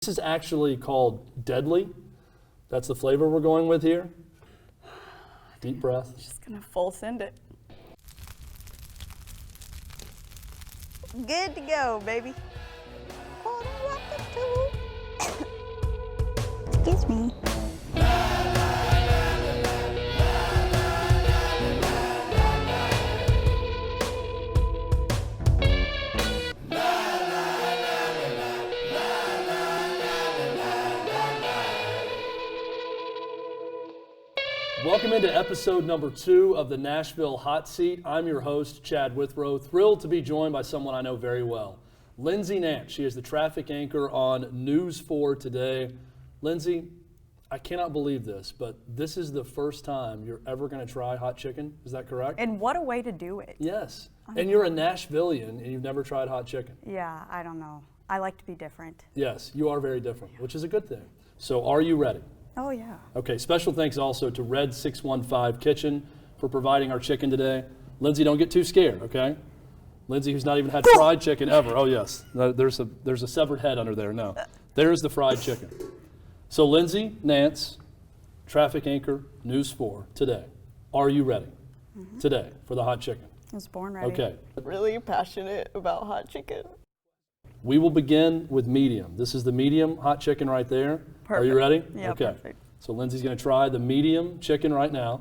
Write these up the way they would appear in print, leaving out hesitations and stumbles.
This is actually called Deadly. That's the flavor we're going with here. Deep breath. Just gonna full send it. Good to go, baby. Excuse me. Welcome into episode number 2 of the Nashville Hot Seat. I'm your host, Chad Withrow. Thrilled to be joined by someone I know very well, Lindsay Nance. She is the traffic anchor on News 4 Today. Lindsay, I cannot believe this, but this is the first time you're ever going to try hot chicken. Is that correct? And what a way to do it. Yes. And you're a Nashvilleian and you've never tried hot chicken. Yeah, I don't know. I like to be different. Yes, you are very different, which is a good thing. So are you ready? Oh, yeah. Okay, special thanks also to Red 615 Kitchen for providing our chicken today. Lindsay, don't get too scared, okay? Lindsay, who's not even had fried chicken ever. Oh, yes. There's a severed head under there. No. There's the fried chicken. So, Lindsay Nance, traffic anchor, News 4 Today. Are you ready today for the hot chicken? I was born ready. Okay. Really passionate about hot chicken. We will begin with medium. This is the medium hot chicken right there. Are you ready? Yeah, okay. perfect. So Lindsay's going to try the medium chicken right now.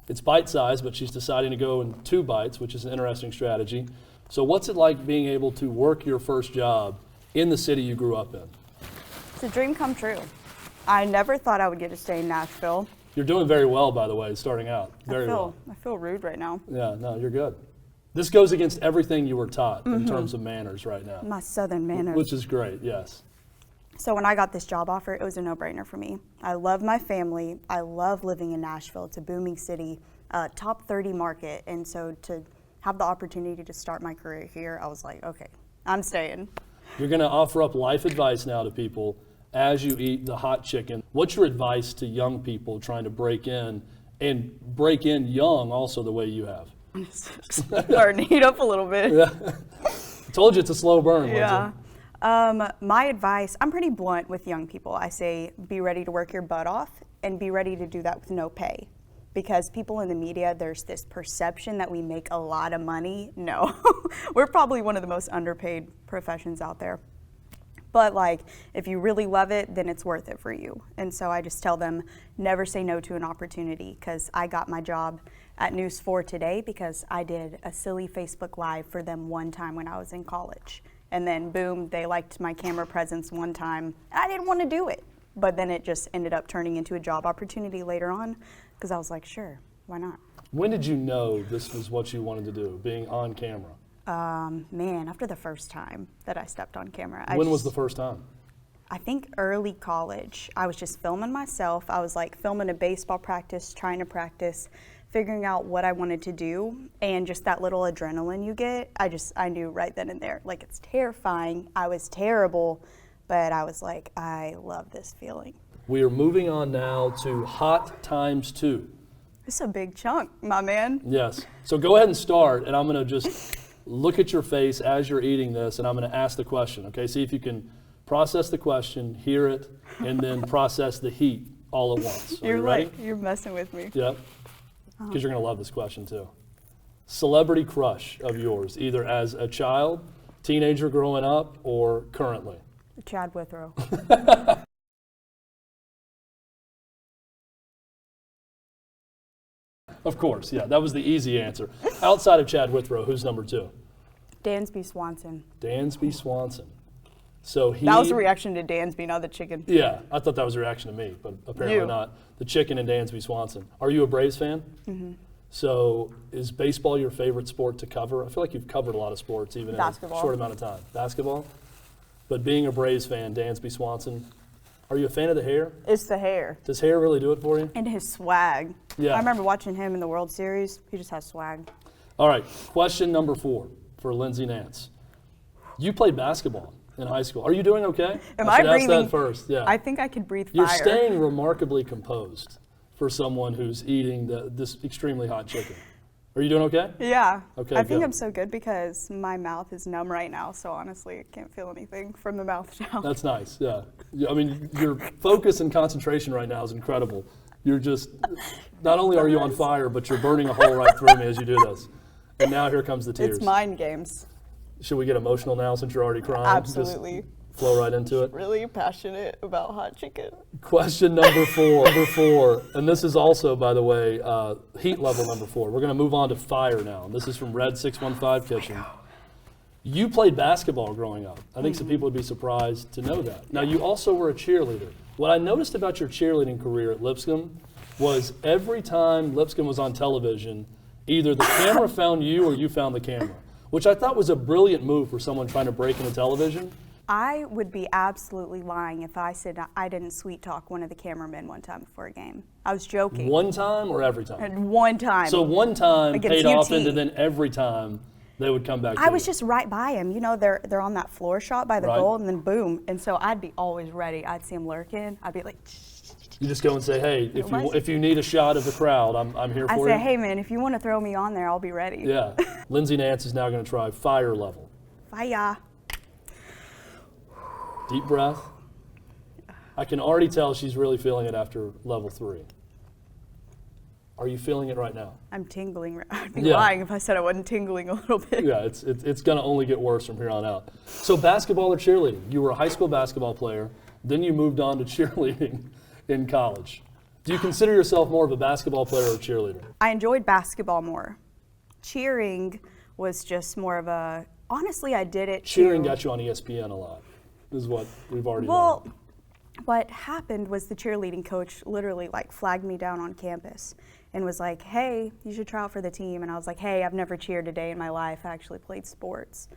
It's bite-sized, but she's deciding to go in 2 bites, which is an interesting strategy. So what's it like being able to work your first job in the city you grew up in? It's a dream come true. I never thought I would get to stay in Nashville. You're doing very well, by the way, starting out. Very well. I feel rude right now. Yeah, no, you're good. This goes against everything you were taught in terms of manners right now. My southern manners. Which is great, yes. So when I got this job offer, it was a no-brainer for me. I love my family. I love living in Nashville. It's a booming city, top 30 market. And so to have the opportunity to start my career here, I was like, okay, I'm staying. You're going to offer up life advice now to people as you eat the hot chicken. What's your advice to young people trying to break in and break in young also the way you have? Starting to heat up a little bit. Yeah. I told you it's a slow burn. Yeah. My advice, I'm pretty blunt with young people. I say be ready to work your butt off and be ready to do that with no pay. Because people in the media, there's this perception that we make a lot of money. No, we're probably one of the most underpaid professions out there. But like, if you really love it, then it's worth it for you. And so I just tell them, never say no to an opportunity, because I got my job at News 4 Today because I did a silly Facebook Live for them one time when I was in college. And then boom, they liked my camera presence one time. I didn't want to do it, but then it just ended up turning into a job opportunity later on because I was like, sure, why not? When did you know this was what you wanted to do, being on camera? Man, after the first time that I stepped on camera. When was the first time? I think early college. I was just filming myself. I was like filming a baseball practice, trying to practice, figuring out what I wanted to do, and just that little adrenaline you get, I knew right then and there. Like, it's terrifying. I was terrible, but I was like, I love this feeling. We are moving on now to Hot Times 2. It's a big chunk, my man. Yes. So go ahead and start, and I'm going to just look at your face as you're eating this, and I'm going to ask the question, okay? See if you can process the question, hear it, and then process the heat all at once. Are you ready? Like, you're messing with me. Yep. Because you're going to love this question too. Celebrity crush of yours, either as a child, teenager growing up, or currently? Chad Withrow. Of course, yeah, that was the easy answer. Outside of Chad Withrow, who's number 2? Dansby Swanson. Dansby Swanson. So That was a reaction to Dansby, not the chicken. Yeah, I thought that was a reaction to me, but apparently not. The chicken and Dansby Swanson. Are you a Braves fan? Mm-hmm. So is baseball your favorite sport to cover? I feel like you've covered a lot of sports, even in a short amount of time. Basketball? But being a Braves fan, Dansby Swanson, are you a fan of the hair? It's the hair. Does hair really do it for you? And his swag. Yeah. I remember watching him in the World Series. He just has swag. All right, question number 4 for Lindsay Nance. You played basketball in high school. Are you doing okay? Am I should I ask breathing? that first. Yeah. I think I could breathe You're fire. staying remarkably composed for someone who's eating this extremely hot chicken. Are you doing okay? Yeah. Okay, I think good. I'm so good because my mouth is numb right now, so honestly, I can't feel anything from the mouth down. That's nice, yeah. I mean, your focus and concentration right now is incredible. You're just, not only are you on fire, but you're burning a hole right through me as you do this. And now here comes the tears. It's mind games. Should we get emotional now since you're already crying? Absolutely. Just flow right into it. Really passionate about hot chicken. Question number four, and this is also, by the way, heat level number 4. We're going to move on to fire now. This is from Red615 Kitchen. You played basketball growing up. I think some people would be surprised to know that. Now, you also were a cheerleader. What I noticed about your cheerleading career at Lipscomb was every time Lipscomb was on television, either the camera found you or you found the camera, which I thought was a brilliant move for someone trying to break into television. I would be absolutely lying if I said I didn't sweet talk one of the cameramen one time before a game. I was joking. One time or every time? And one time. So one time Against paid off UT. into then every time they would come back to I was you. just right by him. You know, they're on that floor shot by the Right. goal, and then boom. And so I'd be always ready. I'd see him lurking. I'd be like, You just go and say, hey, if you need a shot of the crowd, I'm here I for say, you. hey man, if you want to throw me on there, I'll be ready. Yeah. Lindsay Nance is now going to try fire level. Fire. Deep breath. I can already tell she's really feeling it after level 3. Are you feeling it right now? I'm tingling. I'd be Yeah. lying if I said I wasn't tingling a little bit. Yeah, it's going to only get worse from here on out. So basketball or cheerleading? You were a high school basketball player, then you moved on to cheerleading in college. Do you consider yourself more of a basketball player or a cheerleader? I enjoyed basketball more. Cheering was just more of a. Honestly, I did it. Cheering to, got you on ESPN a lot, is what we've already Well, learned. what happened was the cheerleading coach literally like flagged me down on campus and was like, hey, you should try out for the team. And I was like, hey, I've never cheered a day in my life. I actually played sports.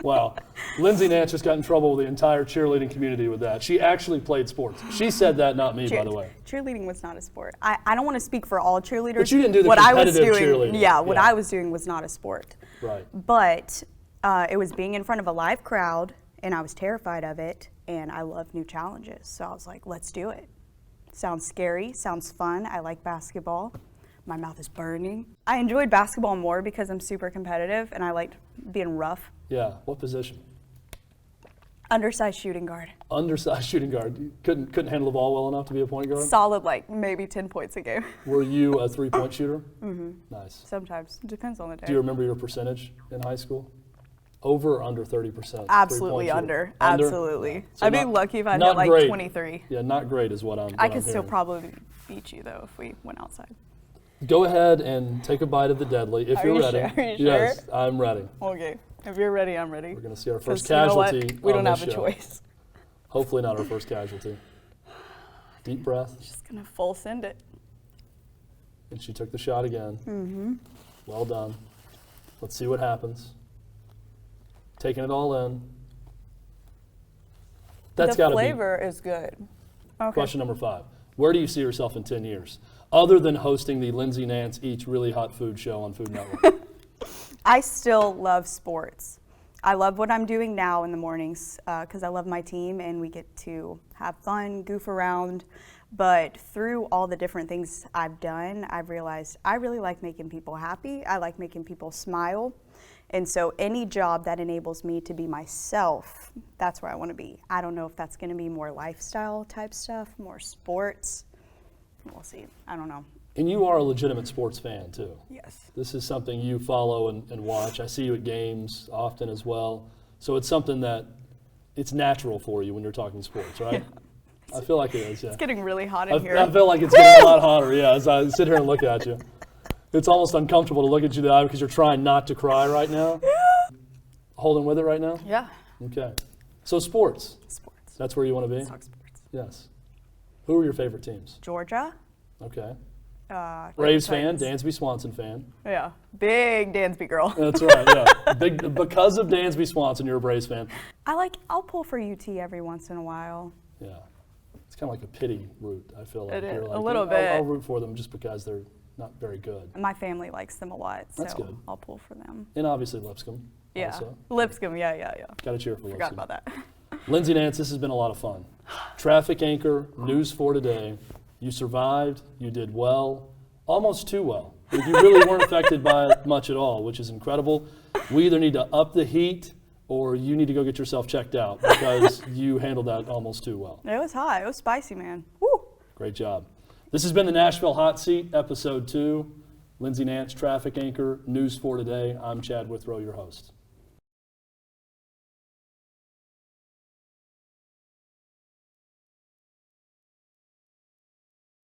Wow. Lindsay Nance just got in trouble with the entire cheerleading community with that. She actually played sports. She said that, not me, by the way. Cheerleading was not a sport. I don't want to speak for all cheerleaders. But you didn't do the what I was competitive doing, cheerleading. Yeah, what Yeah. I was doing was not a sport. Right. But it was being in front of a live crowd, and I was terrified of it, and I love new challenges. So I was like, let's do it. Sounds scary, sounds fun. I like basketball. My mouth is burning. I enjoyed basketball more because I'm super competitive, and I liked being rough. Yeah. What position? Undersized shooting guard. Undersized shooting guard. You couldn't handle the ball well enough to be a point guard? Solid, like maybe 10 points a game. Were you a three-point shooter? Mm-hmm. Nice. Sometimes. Depends on the day. Do you remember your percentage in high school? Over or under 30%? Absolutely three-point under. shooter? Under? Absolutely. Yeah. So I'd be not- lucky if I not hit like great. 23. Yeah, not great is what I'm I what could I'm still hearing. probably beat you though if we went outside. Go ahead and take a bite of the deadly if Are you're you ready. sure? Are you Yes, I'm ready. Okay. If you're ready, I'm ready. We're going to see our first 'Cause you know what? casualty. We on don't this have a show. choice. Hopefully not our first casualty. Deep breath, Just gonna full send it. and she took the shot again. Mm-hmm. Well done. Let's see what happens. Taking it all in. That's got The to be flavor is good. Okay. question number 5. Where do you see yourself in 10 years? Other than hosting the Lindsay Nance Eats Really Hot Food show on Food Network. I still love sports. I love what I'm doing now in the mornings because I love my team and we get to have fun, goof around. But through all the different things I've done, I've realized I really like making people happy. I like making people smile. And so any job that enables me to be myself, that's where I want to be. I don't know if that's going to be more lifestyle type stuff, more sports. We'll see. I don't know. And you are a legitimate sports fan, too. Yes. This is something you follow and watch. I see you at games often as well. So it's something that it's natural for you when you're talking sports, right? I feel like it is, yeah. It's getting really hot in here. I feel like it's getting a lot hotter, yeah, as I sit here and look at you. It's almost uncomfortable to look at you in the eye because you're trying not to cry right now. Holding with it right now? Yeah. Okay. So sports, Sports. that's where you want to be? Talk sports. Yes. Who are your favorite teams? Georgia. Okay. Go Braves fan, Titans. Dansby Swanson fan. Yeah. Big Dansby girl. That's right, yeah. Because of Dansby Swanson, you're a Braves fan. I'll pull for UT every once in a while. Yeah. It's kind of like a pity root, I feel like. It is, You're a like, little I'll bit. root for them just because they're not very good. My family likes them a lot, so That's good. I'll pull for them. And obviously Lipscomb. Yeah. Also. Lipscomb, yeah. Got to cheer for Forgot Lipscomb. about that. Lindsay Nance, this has been a lot of fun. Traffic anchor, News 4 Today. You survived. You did well. Almost too well. You really weren't affected by it much at all, which is incredible. We either need to up the heat or you need to go get yourself checked out because you handled that almost too well. It was hot. It was spicy, man. Woo. Great job. This has been the Nashville Hot Seat, Episode 2. Lindsay Nance, traffic anchor, News 4 Today. I'm Chad Withrow, your host.